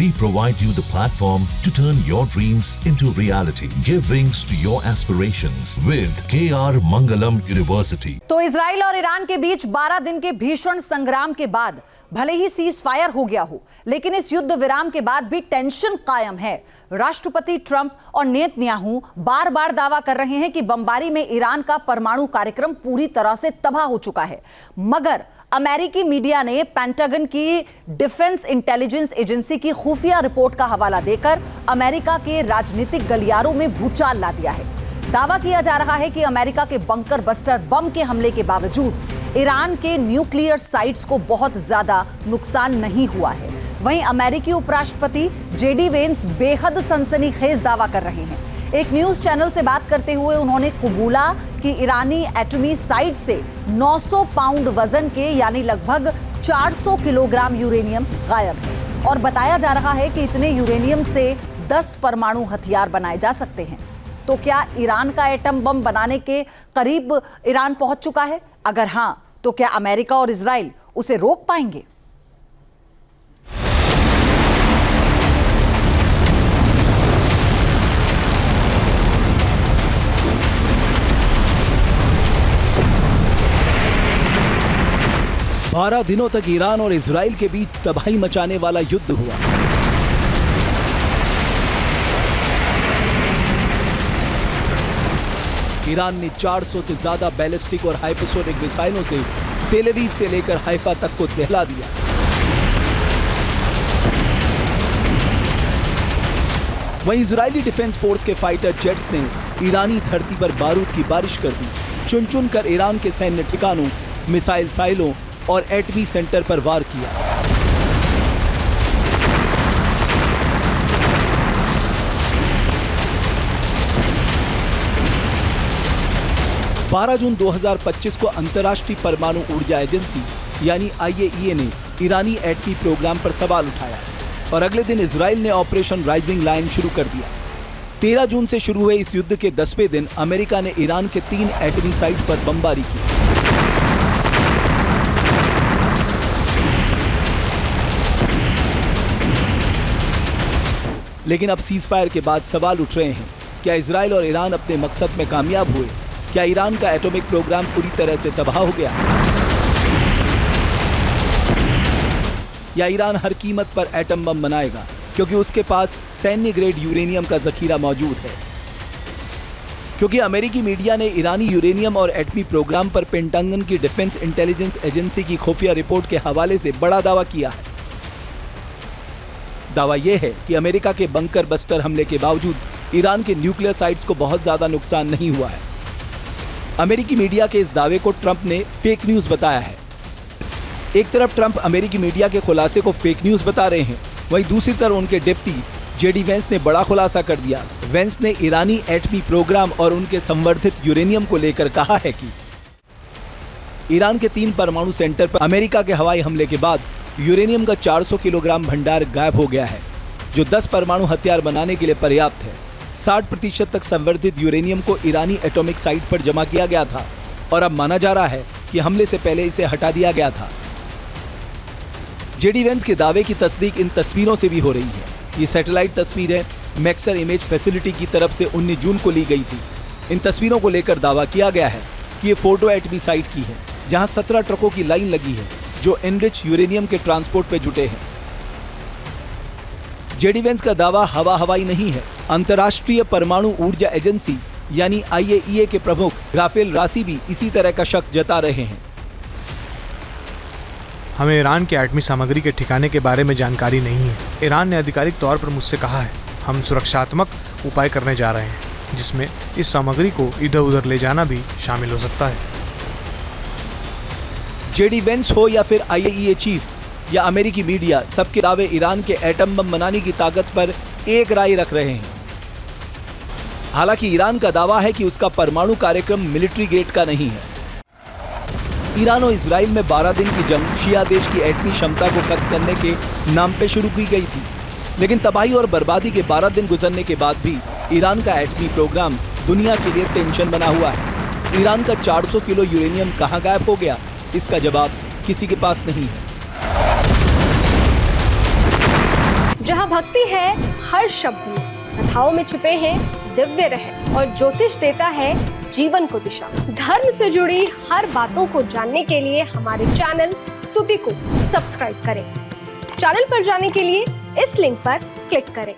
We provide you the platform to turn your dreams into reality. Give wings to your aspirations with KR Mangalam University. तो Israel और Iran के बीच 12 दिन के भीषण संग्राम के बाद भले ही सीज फायर हो गया हो, लेकिन इस युद्ध विराम के बाद भी टेंशन कायम है। राष्ट्रपति ट्रंप और नेतन्याहू बार बार दावा कर रहे हैं कि बमबारी में ईरान का परमाणु कार्यक्रम पूरी तरह से तबाह हो चुका है, मगर अमेरिकी मीडिया ने पेंटागन की डिफेंस इंटेलिजेंस एजेंसी की खुफिया रिपोर्ट का हवाला देकर अमेरिका के राजनीतिक गलियारों में भूचाल ला दिया है। दावा किया जा रहा है कि अमेरिका के बंकर बस्टर बम के हमले के बावजूद ईरान के न्यूक्लियर साइट्स को बहुत ज्यादा नुकसान नहीं हुआ है। वहीं अमेरिकी उपराष्ट्रपति जेडी वेंस बेहद सनसनीखेज दावा कर रहे हैं। एक न्यूज चैनल से बात करते हुए उन्होंने कबूला कि ईरानी एटमी साइट से 900 पाउंड वजन के यानी लगभग 400 किलोग्राम यूरेनियम गायब है और बताया जा रहा है कि इतने यूरेनियम से 10 परमाणु हथियार बनाए जा सकते हैं। तो क्या ईरान का एटम बम बनाने के करीब ईरान पहुंच चुका है? अगर हां, तो क्या अमेरिका और इजराइल उसे रोक पाएंगे? बारह दिनों तक ईरान और इजराइल के बीच तबाही मचाने वाला युद्ध हुआ। ईरान ने 400 से ज्यादा बैलिस्टिक और हाइपरसोनिक मिसाइलों से तेल अवीव से लेकर हाइफा तक को दहला दिया। वहीं इजरायली डिफेंस फोर्स के फाइटर जेट्स ने ईरानी धरती पर बारूद की बारिश कर दी, चुन चुन कर ईरान के सैन्य ठिकानों, मिसाइल साइलों और एटमी सेंटर पर वार किया। बारह जून 2025 को अंतर्राष्ट्रीय परमाणु ऊर्जा एजेंसी यानी IAEA ने ईरानी एटमी प्रोग्राम पर सवाल उठाया और अगले दिन इजराइल ने ऑपरेशन राइजिंग लाइन शुरू कर दिया। 13 जून से शुरू हुए इस युद्ध के 10वें दिन अमेरिका ने ईरान के 3 एटमी साइट पर बमबारी की। लेकिन अब सीज फायर के बाद सवाल उठ रहे हैं, क्या इजराइल और ईरान अपने मकसद में कामयाब हुए? क्या ईरान का एटॉमिक प्रोग्राम पूरी तरह से तबाह हो गया? या ईरान हर कीमत पर एटम बम बनाएगा क्योंकि उसके पास सैन्य ग्रेड यूरेनियम का जखीरा मौजूद है? क्योंकि अमेरिकी मीडिया ने ईरानी यूरेनियम और एटमी प्रोग्राम पर पेंटागन की डिफेंस इंटेलिजेंस एजेंसी की खुफिया रिपोर्ट के हवाले से बड़ा दावा किया है। दावा यह है कि अमेरिका के बंकर बस्टर हमले के बावजूद ईरान के न्यूक्लियर साइट्स को बहुत ज्यादा नुकसान नहीं हुआ है। अमेरिकी मीडिया के इस दावे को ट्रंप ने फेक न्यूज बताया है। एक तरफ ट्रंप अमेरिकी मीडिया के खुलासे को फेक न्यूज बता रहे हैं, वहीं दूसरी तरफ उनके डिप्टी जेडी वेंस ने बड़ा खुलासा कर दिया। वेंस ने ईरानी एटमी प्रोग्राम और उनके संवर्धित यूरेनियम को लेकर कहा है कि ईरान के 3 परमाणु सेंटर पर अमेरिका के हवाई हमले के बाद यूरेनियम का 400 किलोग्राम भंडार गायब हो गया है, जो 10 परमाणु हथियार बनाने के लिए पर्याप्त है। 60% तक संवर्धित यूरेनियम को ईरानी एटॉमिक साइट पर जमा किया गया था और अब माना जा रहा है कि हमले से पहले इसे हटा दिया गया था। जेडी वेंस के दावे की तस्दीक इन तस्वीरों से भी हो रही है। ये सैटेलाइट तस्वीरें मैक्सर इमेज फैसिलिटी की तरफ से 19 जून को ली गई थी। इन तस्वीरों को लेकर दावा किया गया है कि ये फोटो एटमी साइट की है, जहां 17 ट्रकों की लाइन लगी है जो एनरिच यूरेनियम के ट्रांसपोर्ट पे जुटे हैं। जेडी वेंस का दावा हवाई नहीं है। अंतर्राष्ट्रीय परमाणु ऊर्जा एजेंसी यानी IAEA के प्रमुख राफेल रासी भी इसी तरह का शक जता रहे हैं। हमें ईरान के एटमी सामग्री के ठिकाने के बारे में जानकारी नहीं है। ईरान ने आधिकारिक तौर पर मुझसे कहा है, हम सुरक्षात्मक उपाय करने जा रहे हैं, जिसमें इस सामग्री को इधर उधर ले जाना भी शामिल हो सकता है। जेडी वेंस हो या फिर IAEA चीफ या अमेरिकी मीडिया, सबके दावे ईरान के एटम बम बनाने की ताकत पर एक राय रख रहे हैं। हालांकि ईरान का दावा है कि उसका परमाणु कार्यक्रम मिलिट्री ग्रेड का नहीं है। ईरान और इजराइल में 12 दिन की जंग शिया देश की एटमी क्षमता को खत्म करने के नाम पे शुरू की गई थी, लेकिन तबाही और बर्बादी के 12 दिन गुजरने के बाद भी ईरान का एटमी प्रोग्राम दुनिया के लिए टेंशन बना हुआ है। ईरान का 400 किलो यूरेनियम कहां गायब हो गया, इसका जवाब किसी के पास नहीं है। जहाँ भक्ति है हर शब्द में, कथाओं में छुपे हैं दिव्य रहस्य और ज्योतिष देता है जीवन को दिशा। धर्म से जुड़ी हर बातों को जानने के लिए हमारे चैनल स्तुति को सब्सक्राइब करें। चैनल पर जाने के लिए इस लिंक पर क्लिक करें।